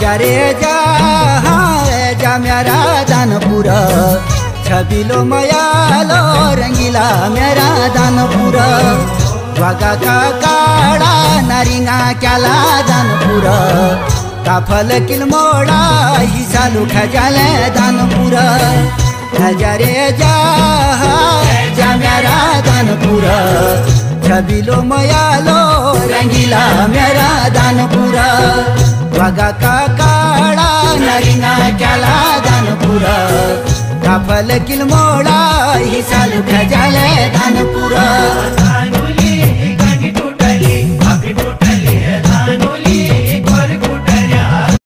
जा रे जा मेरा दानपुर छबिलो मयालो रंगीला मेरा दानपुर वागा का काड़ा नारिंगा क्याला दानपुर काफल किल मोड़ा हिसालू खजाले दानपुर जा रे जा मेरा दानपुर छबिलो मयालो रंगीला मेरा दानपुर वागा का काड़ा नारिंगा क्याला दानपुर काफल किल मोड़ा हिसालू खजाले दानपुर